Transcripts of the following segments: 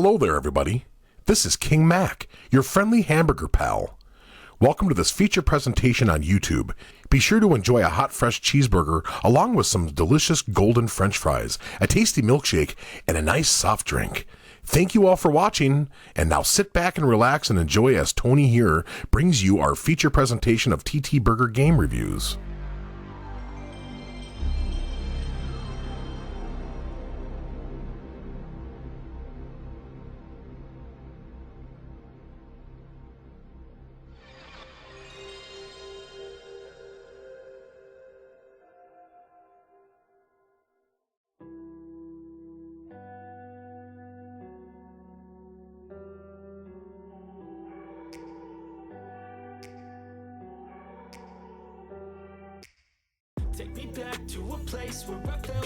Hello there, everybody. This is King Mac, your friendly hamburger pal. Welcome to this feature presentation on YouTube. Be sure to enjoy a hot, fresh cheeseburger along with some delicious golden French fries, a tasty milkshake, and a nice soft drink. Thank you all for watching, and now sit back and relax and enjoy as Tony here brings you our feature presentation of TTBurger game reviews.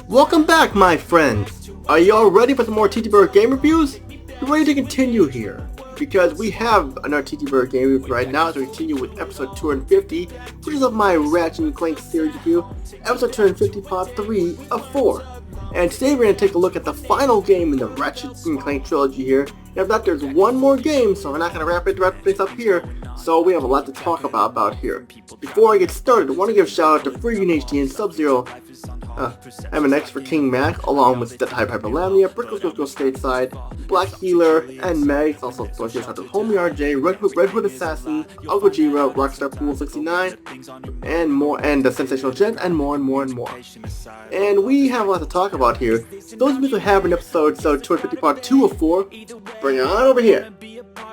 Welcome back, my friends! Are you all ready for some more TTBurger game reviews? We're ready to continue here, because we have another TTBurger game review right now, so we continue with episode 250, which is of my Ratchet Clank Series review, episode 250 part 3 of 4. And today we're going to take a look at the final game in the Ratchet Clank trilogy here. And after that, there's one more game, so we're not going to wrap things up here, so we have a lot to talk about here. Before I get started, I want to give a shout out to Freegan HD and Sub-Zero, MNX for King Mac, along with Death Hype Hyperlamnia, Brickles Go Stateside, Black Healer, and Meg, also shout out to Homie RJ, Red Hood Assassin, Uncle Jira, Rockstar Pool 69, and more, and the Sensational Jet, and more and more and more. And we have a lot to talk about here. Those of you who have an episode 250 part 2 of 4, bring it on over here.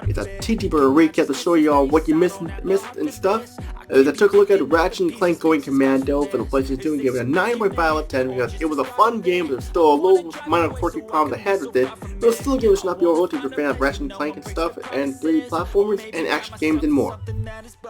It's a TTBurger recap to show you all what you missed and stuff. As I took a look at Ratchet Clank Going Commando for the PlayStation 2 and gave it a 9.5 out of 10 because it was a fun game, but there's still a little minor quirky problems I had with it. But it was still a game that should not be overlooked if you're a fan of Ratchet Clank and stuff, and 3D platformers, and action games and more.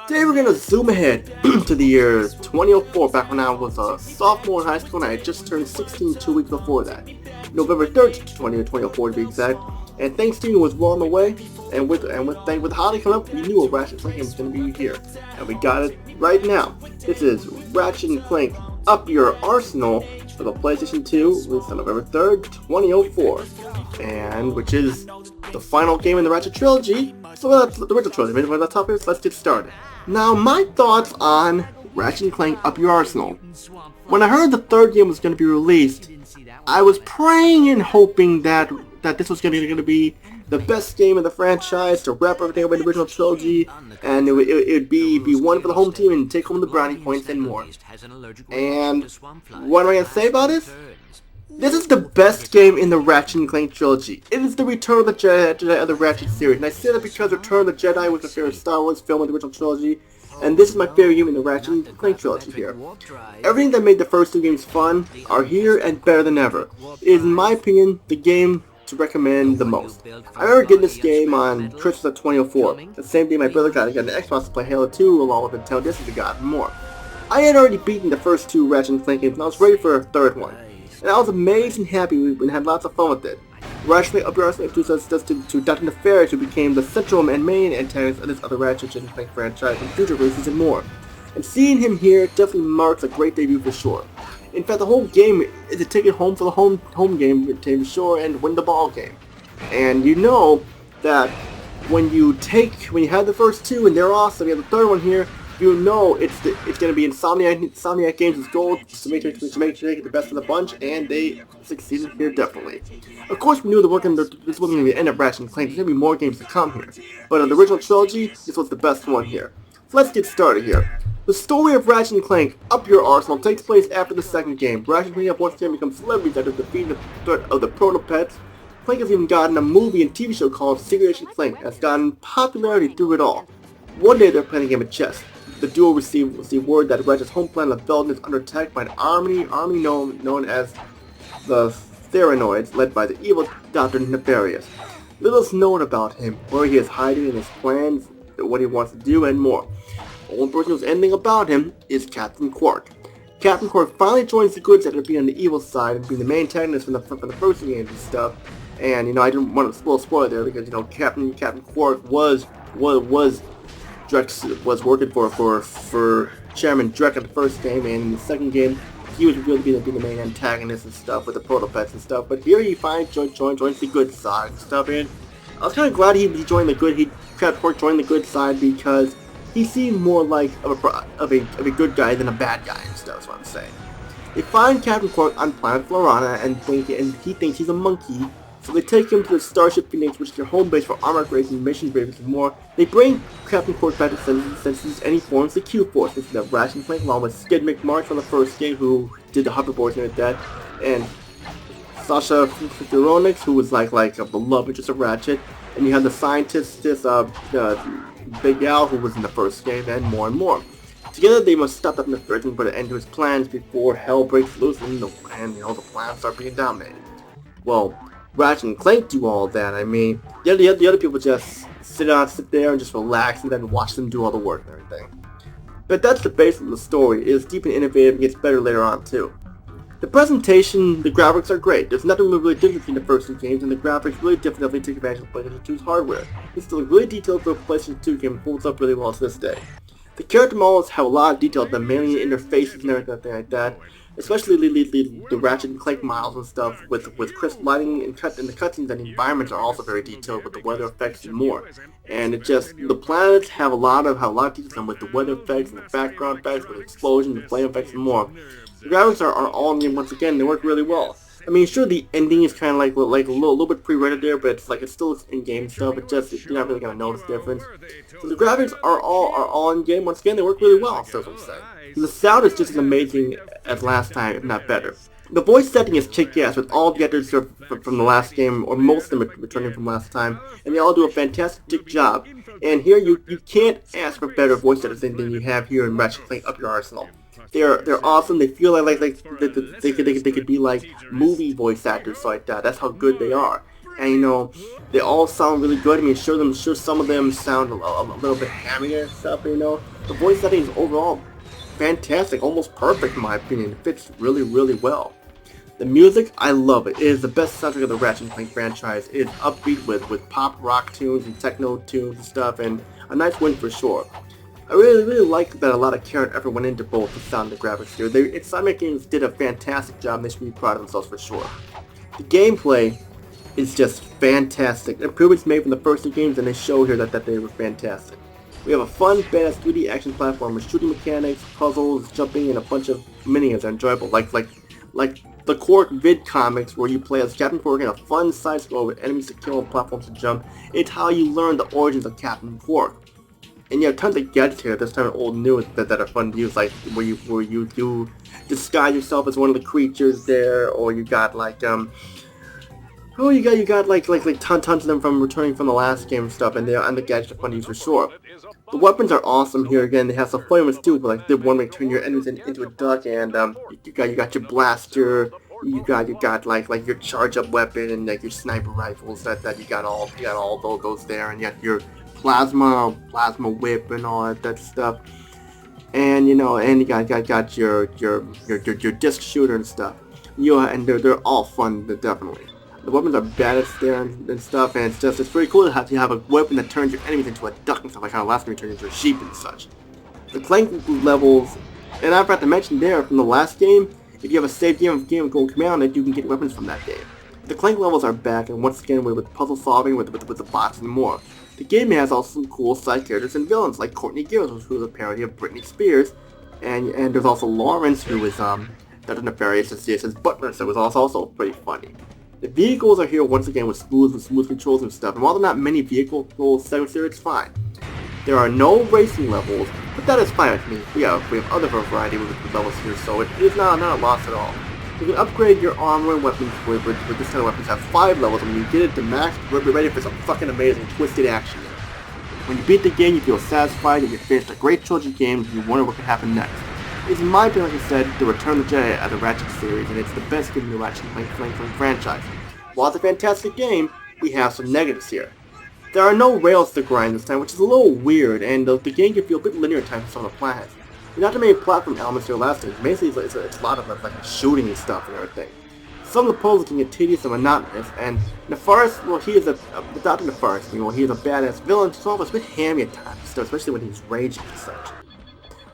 Today we're going to zoom ahead to the year 2004, back when I was a sophomore in high school and I had just turned 16 2 weeks before that. November 3rd, 2004 to be exact. And Thanksgiving was well on the way, and with the holiday coming up, we knew a Ratchet Clank game was going to be here, and we got it right now. This is Ratchet Clank Up Your Arsenal for the PlayStation 2, released on November 3rd, 2004, and which is the final game in the Ratchet trilogy. So that's the original trilogy. Maybe that's top here, so let's get started. Now, my thoughts on Ratchet Clank Up Your Arsenal. When I heard the third game was going to be released, I was praying and hoping that this was going to be the best game in the franchise to wrap everything up in the original trilogy, and it would be one for the home team and take home the brownie points and more. And what am I going to say about this? This is the best game in the Ratchet Clank trilogy. It is the Return of the Jedi of the Ratchet series, and I say that because Return of the Jedi was my favorite Star Wars film in the original trilogy, and this is my favorite game in the Ratchet Clank trilogy here. Everything that made the first two games fun are here and better than ever. It is, in my opinion, the game to recommend the most. I remember getting this game on Christmas of 2004, the same day my brother got an Xbox to play Halo 2 along with Nintendo Disney God and more. I had already beaten the first two Ratchet Clank games and I was ready for a third one. And I was amazed and happy and had lots of fun with it. Ratchet Clank Up Your Arsenal introduced us to Dr. Nefarious, who became the central and main antagonist of this other Ratchet Clank franchise in future releases and more. And seeing him here definitely marks a great debut for sure. In fact, the whole game is a ticket home for the home game to sure and win the ball game. And you know that when you have the first two and they're awesome, you have the third one here, you know it's going to be Insomniac Games' goal to make sure they get the best of the bunch, and they succeeded here definitely. Of course, we knew this wasn't going to be the end of Ratchet Clank. There's going to be more games to come here, but in the original trilogy, this was the best one here. So let's get started here. The story of Ratchet Clank Up Your Arsenal takes place after the second game. Ratchet Clank once again becomes celebrities after defeating the threat of the Protopets. Clank has even gotten a movie and TV show called Secret Agent Clank that's gotten popularity through it all. One day they're playing a game of chess. The duo receive word that Ratchet's home planet of Belden is under attack by an army known as the Theranoids, led by the evil Dr. Nefarious. Little is known about him, where he is hiding in his plans, what he wants to do, and more. The only person who's anything about him is Captain Quark. Captain Quark finally joins the good side of being on the evil side and being the main antagonist from the first game and stuff. And I didn't want to spoil there because Captain Quark was working for Chairman Drek in the first game, and in the second game he was really going to be the main antagonist and stuff with the proto-pets and stuff. But here he finally joins the good side and stuff. And I was kind of glad he joined the good. Captain Quark joined the good side because he seemed more like of a good guy than a bad guy and stuff. That's what I'm saying. They find Captain Quark on planet Florana and he thinks he's a monkey. So they take him to the Starship Phoenix, which is their home base for armor upgrades and mission briefings and more. They bring Captain Quark back to senses and he forms the Q-Force. This is the Ratchet Clank along with Skid McMarch from the first game, who did the hoverboards and that, and Sasha Furonix, who was like a beloved interest of Ratchet. And you have the scientist, Big Al, who was in the first game, and more. Together they must stop that in the third and put an end to his plans before hell breaks loose and the plans start being dominated. Well, Ratchet and Clank do all that. I mean, the other people just sit there and just relax and then watch them do all the work and everything. But that's the base of the story. It is deep and innovative and gets better later on too. The presentation, the graphics are great. There's nothing really different between the first two games, and the graphics really definitely take advantage of PlayStation 2's hardware. It's still really detailed for a PlayStation 2 game and holds up really well to this day. The character models have a lot of detail, the mainly in their faces and everything like that. Especially the Ratchet and Clank models and stuff with crisp lighting and the cutscenes and the environments are also very detailed with the weather effects and more. And the planets have a lot of detail with the weather effects and the background effects, with the explosions, the flame effects and more. The graphics are all in game once again. They work really well. I mean, sure, the ending is kind of like a little bit pre-rendered there, but it's still in-game stuff. You're not really gonna notice the difference. So the graphics are all in game once again. They work really well. So I'm saying. The sound is just as amazing as last time, if not better. The voice setting is kick-ass with all the actors from the last game, or most of them returning from last time, and they all do a fantastic job. And here you can't ask for better voice actors than you have here in Ratchet Clank Up Your Arsenal. They're awesome. They feel like they could be like movie voice actors like that. That's how good they are. And they all sound really good. I mean, sure some of them sound a little bit hammier and stuff. The voice setting is overall fantastic, almost perfect in my opinion. It fits really well. The music, I love it. It is the best soundtrack of the Ratchet & Clank franchise. It is upbeat with pop rock tunes and techno tunes and stuff, and a nice win for sure. I really like that a lot of care and effort went into both the sound and the graphics here. Insomniac Games did a fantastic job, and they should be proud of themselves for sure. The gameplay is just fantastic. Improvements made from the first two games, and they show here that they were fantastic. We have a fun, badass 2D action platform with shooting mechanics, puzzles, jumping, and a bunch of mini-games that are enjoyable, like the Quark vid comics where you play as Captain Quark in a fun side scroll with enemies to kill and platforms to jump. It's how you learn the origins of Captain Quark. And you have tons of gadgets here, this time old and new, that are fun to use, like where you do disguise yourself as one of the creatures there, or you got you got like tons of them from returning from the last game and stuff, and the gadgets are fun to use for sure. The weapons are awesome here again. They have some flames too, but like the one way to turn your enemies into a duck, and you got your blaster, you got like your charge up weapon and like your sniper rifles that you got all those there, and you got your plasma whip and all that stuff, and and you got your disc shooter and stuff. And they're all fun, definitely. The weapons are badass there and stuff, and it's pretty cool to have a weapon that turns your enemies into a duck and stuff, like how last time you turned into a sheep and such. The Clank levels, and I forgot to mention there from the last game, if you have a saved game of Gold Command, that you can get weapons from that game. The Clank levels are back, and once again with puzzle solving, with the bots and more. The game has also some cool side characters and villains, like Courtney Gibbs, who is a parody of Britney Spears, and there's also Lawrence, who is Dr. Nefarious as CS's butler, so it was also pretty funny. The vehicles are here once again with smooth controls and stuff, and while there are not many vehicle segments here, it's fine. There are no racing levels, but that is fine with me. We have other variety with levels here, so it is not a loss at all. You can upgrade your armor and weapons with this kind of weapons. Have 5 levels, and when you get it to max, you'll be ready for some fucking amazing twisted action. When you beat the game, you feel satisfied that you finished a great trilogy game, and you wonder what could happen next. It's in my opinion, like I said, the Return of the Jedi of the Ratchet series, and it's the best game in the Ratchet Clank franchise. While it's a fantastic game, we have some negatives here. There are no rails to grind this time, which is a little weird, and the game can feel a bit linear at times for some of the planets. There's not too many platform elements here last time. Basically, it's a lot of like shooting and stuff and everything. Some of the puzzles can get tedious and monotonous, and Nefarious, well, he is Dr. Nefarious, he is a badass villain, so it's a bit hammy at times, especially when he's raging and such.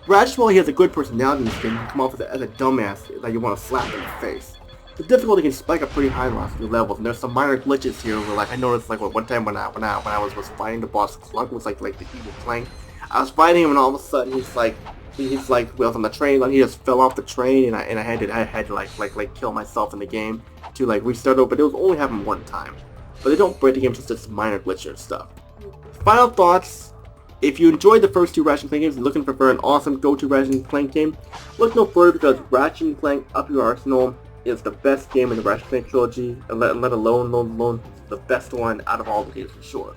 Ratchet, while he has a good personality in this game, can come off as a dumbass that you want to slap in the face. The difficulty can spike up pretty high the last few levels, and there's some minor glitches here where, like, I noticed, like, one time when I was fighting the boss Clunk, was like the evil Clank. I was fighting him, and all of a sudden he's like, we was on the train, and he just fell off the train, and I had to like kill myself in the game to like restart it, but it was only happened one time. But they don't break the game, just this minor glitch and stuff. Final thoughts. If you enjoyed the first two Ratchet & Clank games and looking for an awesome go-to Ratchet & Clank game, look no further because Ratchet & Clank Up Your Arsenal is the best game in the Ratchet & Clank trilogy, and let alone the best one out of all the games for sure.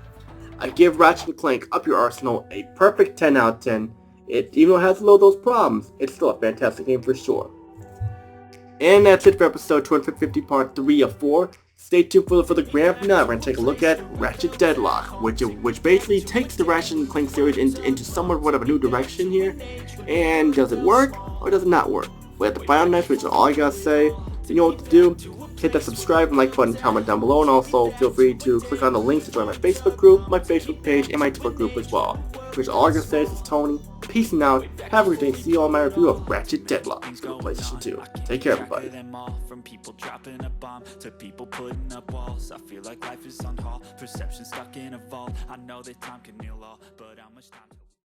I give Ratchet & Clank Up Your Arsenal a perfect 10 out of 10. Even though it has a lot of those problems, it's still a fantastic game for sure. And that's it for episode 250 part 3 of 4. Stay tuned for the grand finale. We're going to take a look at Ratchet Deadlock, which basically takes the Ratchet & Clank series into somewhat of a new direction here. And does it work, or does it not work? We're at the final next, which is all I gotta say. So you know what to do. Hit that subscribe and like button, comment down below, and also feel free to click on the links to join my Facebook group, my Facebook page, and my Twitter group as well. Which all I gotta say is Tony. Peace and out. Have a good day. See you all in my review of Ratchet Deadlock for PlayStation 2. Take care, everybody. From people dropping a bomb to people putting up walls, I feel like life is on hold. Perception stuck in a vault. I know that time can heal all, but how much time?